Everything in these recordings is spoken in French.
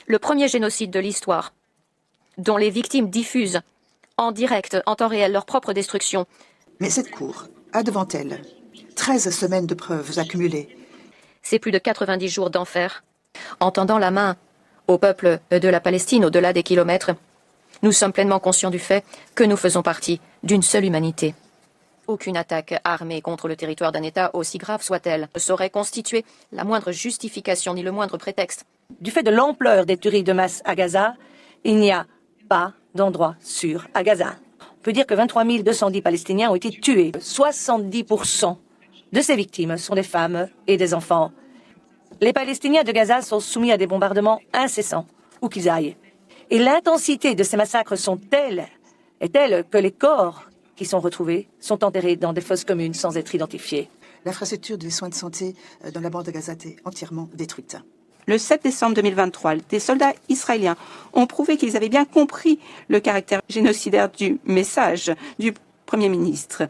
le premier génocide de l'histoire, dont les victimes diffusent en direct, en temps réel, leur propre destruction. Mais cette cour a devant elle 13 semaines de preuves accumulées. C'est plus de 90 jours d'enfer. En tendant la main au peuple de la Palestine, au-delà des kilomètres, nous sommes pleinement conscients du fait que nous faisons partie d'une seule humanité. Aucune attaque armée contre le territoire d'un État, aussi grave soit-elle, ne saurait constituer la moindre justification ni le moindre prétexte. Du fait de l'ampleur des tueries de masse à Gaza, il n'y a pas d'endroit sûr à Gaza. On peut dire que 23 210 Palestiniens ont été tués. 70% de ces victimes sont des femmes et des enfants. Les Palestiniens de Gaza sont soumis à des bombardements incessants, où qu'ils aillent. Et l'intensité de ces massacres est telle que les corps qui sont retrouvés sont enterrés dans des fosses communes sans être identifiés. L'infrastructure des soins de santé dans la bande de Gaza est entièrement détruite. Le 7 décembre 2023, des soldats israéliens ont prouvé qu'ils avaient bien compris le caractère génocidaire du message du Premier ministre.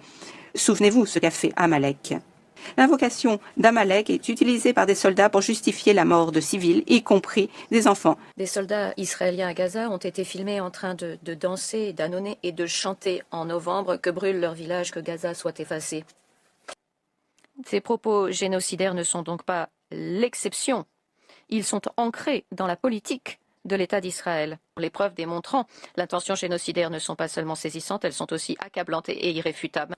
Souvenez-vous ce qu'a fait Amalek. L'invocation d'Amalek est utilisée par des soldats pour justifier la mort de civils, y compris des enfants. Des soldats israéliens à Gaza ont été filmés en train de danser, d'annoncer et de chanter en novembre que brûle leur village, que Gaza soit effacé. Ces propos génocidaires ne sont donc pas l'exception. Ils sont ancrés dans la politique de l'État d'Israël. Les preuves démontrant l'intention génocidaire ne sont pas seulement saisissantes, elles sont aussi accablantes et irréfutables.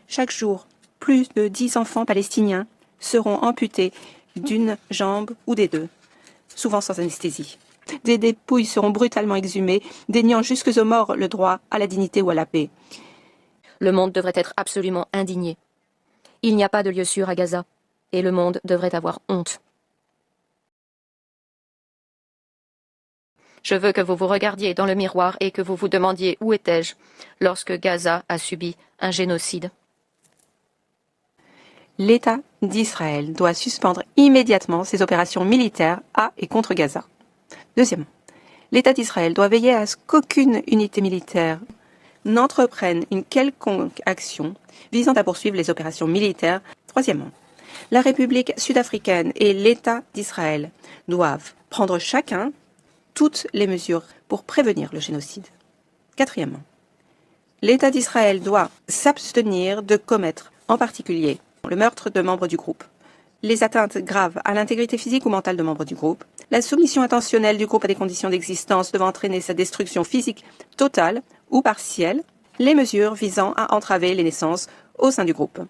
Chaque jour, plus de 10 enfants palestiniens seront amputés d'une jambe ou des deux, souvent sans anesthésie. Des dépouilles seront brutalement exhumées, déniant jusque aux morts le droit à la dignité ou à la paix. Le monde devrait être absolument indigné. Il n'y a pas de lieu sûr à Gaza, et le monde devrait avoir honte. Je veux que vous vous regardiez dans le miroir et que vous vous demandiez où étais-je lorsque Gaza a subi un génocide. L'État d'Israël doit suspendre immédiatement ses opérations militaires à et contre Gaza. Deuxièmement, l'État d'Israël doit veiller à ce qu'aucune unité militaire n'entreprenne une quelconque action visant à poursuivre les opérations militaires. Troisièmement, la République sud-africaine et l'État d'Israël doivent prendre chacun toutes les mesures pour prévenir le génocide. Quatrièmement, l'État d'Israël doit s'abstenir de commettre, en particulier, le meurtre de membres du groupe, les atteintes graves à l'intégrité physique ou mentale de membres du groupe, la soumission intentionnelle du groupe à des conditions d'existence devant entraîner sa destruction physique totale ou partielle, les mesures visant à entraver les naissances au sein du groupe.